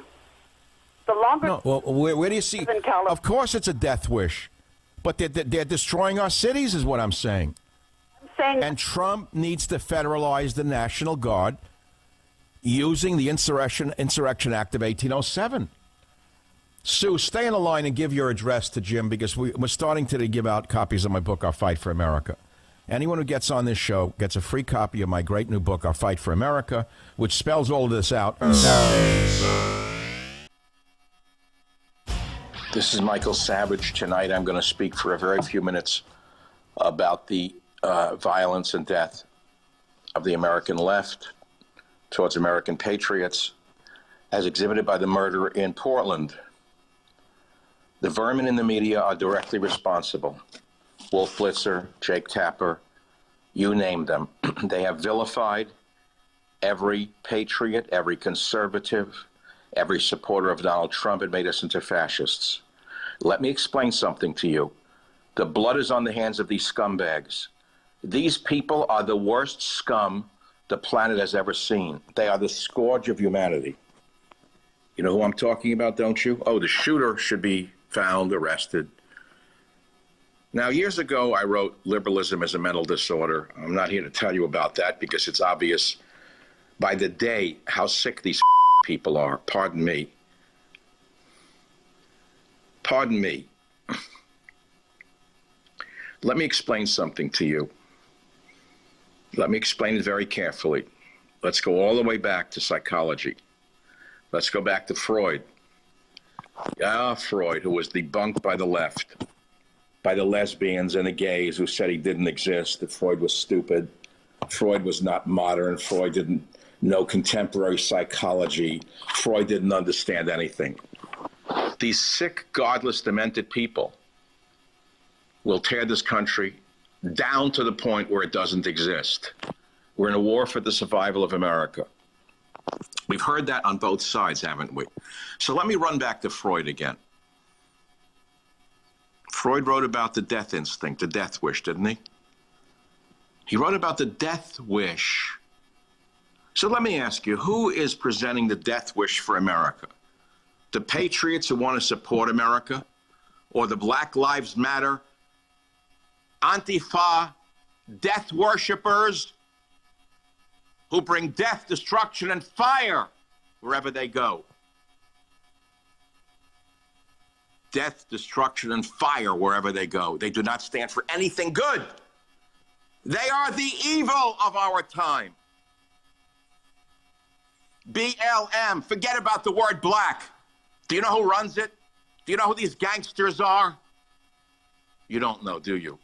The longer... No, well, where do you see... Of course it's a death wish. But they're destroying our cities is what I'm saying. And Trump needs to federalize the National Guard using the Insurrection Act of 1807. Sue, stay on the line and give your address to Jim, because we're starting to give out copies of my book, Our Fight for America. Anyone who gets on this show gets a free copy of my great new book, Our Fight for America, which spells all of this out. This is Michael Savage. Tonight I'm going to speak for a very few minutes about the violence and death of the American left towards American patriots, as exhibited by the murder in Portland. The vermin in the media are directly responsible. Wolf Blitzer, Jake Tapper, you name them. They have vilified every patriot, every conservative, every supporter of Donald Trump, and made us into fascists. Let me explain something to you. The blood is on the hands of these scumbags. These people are the worst scum the planet has ever seen. They are the scourge of humanity. You know who I'm talking about, don't you? Oh, the shooter should be found, arrested. Now, years ago, I wrote Liberalism is a Mental Disorder. I'm not here to tell you about that because it's obvious by the day how sick these people are. Pardon me. Pardon me. Let me explain something to you. Let me explain it very carefully. Let's go all the way back to psychology. Let's go back to Freud. Freud, who was debunked by the left, by the lesbians and the gays who said he didn't exist, that Freud was stupid. Freud was not modern. Freud didn't know contemporary psychology. Freud didn't understand anything. These sick, godless, demented people will tear this country down to the point where it doesn't exist. We're in a war for the survival of America. We've heard that on both sides, haven't we? So let me run back to Freud again. Freud wrote about the death instinct, the death wish, didn't he? He wrote about the death wish. So let me ask you, who is presenting the death wish for America? The patriots who want to support America, or the Black Lives Matter, Antifa, death worshippers who bring death, destruction, and fire wherever they go. Death, destruction, and fire wherever they go. They do not stand for anything good. They are the evil of our time. BLM, forget about the word black. Do you know who runs it? Do you know who these gangsters are? You don't know, do you?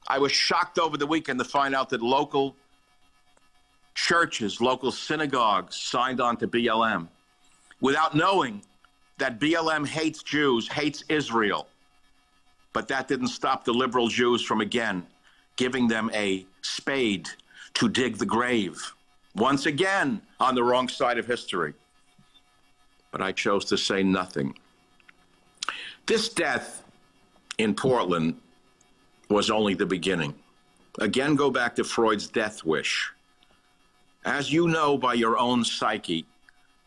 I was shocked over the weekend to find out that local churches, local synagogues signed on to BLM without knowing that BLM hates Jews, hates Israel. But that didn't stop the liberal Jews from, again, giving them a spade to dig the grave. Once again, on the wrong side of history. But I chose to say nothing. This death in Portland was only the beginning. Again, go back to Freud's death wish. As you know by your own psyche,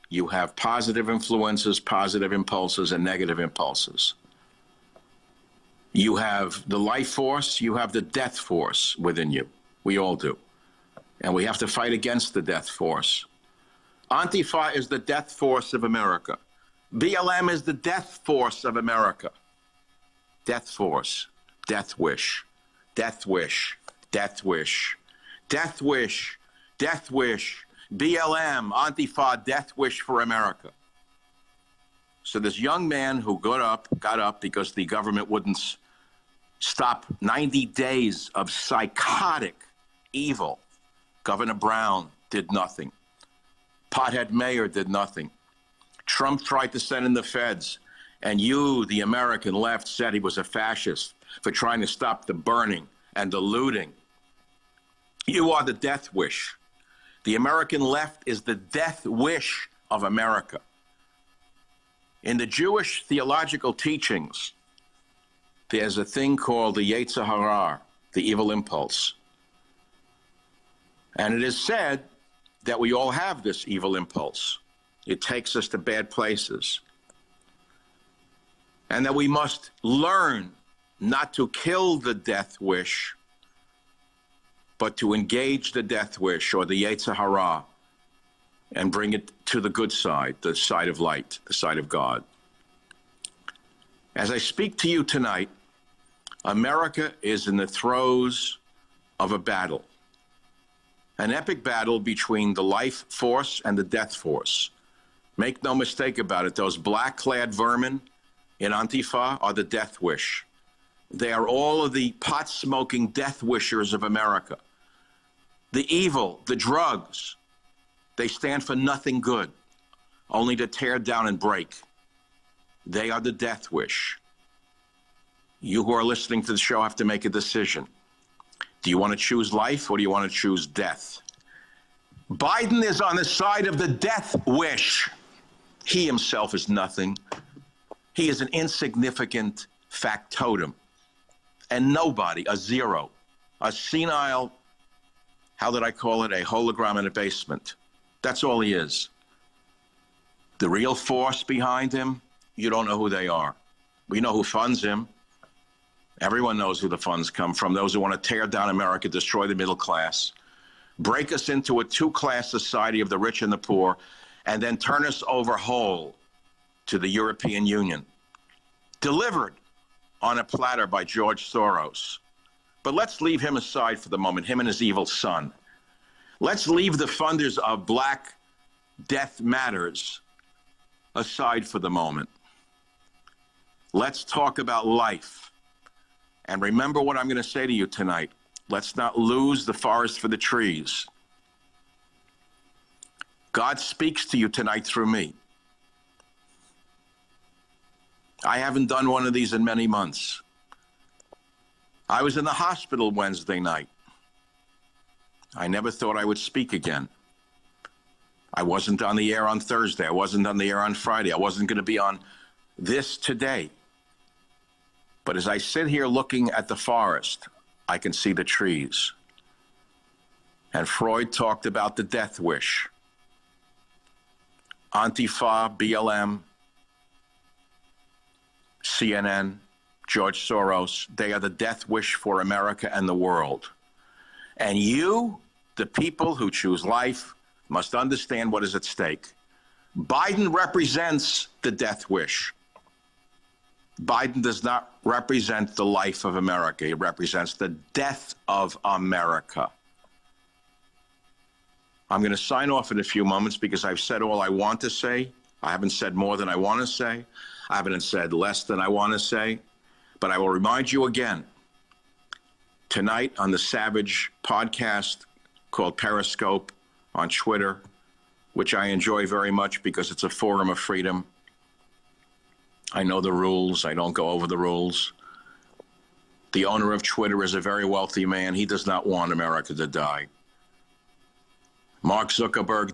you have positive influences, positive impulses, and negative impulses. You have the life force, you have the death force within you. We all do. And we have to fight against the death force. Antifa is the death force of America. BLM is the death force of America. Death force, death wish, death wish, death wish, death wish, death wish, BLM, Antifa, death wish for America. So this young man who got up because the government wouldn't stop 90 days of psychotic evil. Governor Brown did nothing. Pothead mayor did nothing. Trump tried to send in the feds, and you, the American left, said he was a fascist for trying to stop the burning and the looting. You are the death wish. The American left is the death wish of America. In the Jewish theological teachings, there's a thing called the Yetzer Hara, the evil impulse. And it is said that we all have this evil impulse. It takes us to bad places. And that we must learn not to kill the death wish, but to engage the death wish or the Yetzer Hara and bring it to the good side, the side of light, the side of God. As I speak to you tonight, America is in the throes of a battle, an epic battle between the life force and the death force. Make no mistake about it, those black-clad vermin in Antifa are the death wish. They are all of the pot-smoking death wishers of America. The evil, the drugs, they stand for nothing good, only to tear down and break. They are the death wish. You who are listening to the show have to make a decision. Do you want to choose life or do you want to choose death? Biden is on the side of the death wish. He himself is nothing. He is an insignificant factotum. And nobody, a zero, a senile, how did I call it, a hologram in a basement. That's all he is. The real force behind him, you don't know who they are. We know who funds him. Everyone knows who the funds come from, those who want to tear down America, destroy the middle class, break us into a two-class society of the rich and the poor, and then turn us over whole to the European Union. Delivered on a platter by George Soros. But let's leave him aside for the moment, him and his evil son. Let's leave the funders of Black Death Matters aside for the moment. Let's talk about life. And remember what I'm going to say to you tonight. Let's not lose the forest for the trees. God speaks to you tonight through me. I haven't done one of these in many months. I was in the hospital Wednesday night. I never thought I would speak again. I wasn't on the air on Thursday. I wasn't on the air on Friday. I wasn't going to be on this today. But as I sit here looking at the forest, I can see the trees. And Freud talked about the death wish. Antifa, BLM, CNN, George Soros, they are the death wish for America and the world. And you, the people who choose life, must understand what is at stake. Biden represents the death wish. Biden does not represent the life of America. He represents the death of America. I'm going to sign off in a few moments because I've said all I want to say. I haven't said more than I want to say. I haven't said less than I want to say. But I will remind you again, tonight on the Savage podcast called Periscope on Twitter, which I enjoy very much because it's a forum of freedom. I know the rules. I don't go over the rules. The owner of Twitter is a very wealthy man. He does not want America to die. Mark Zuckerberg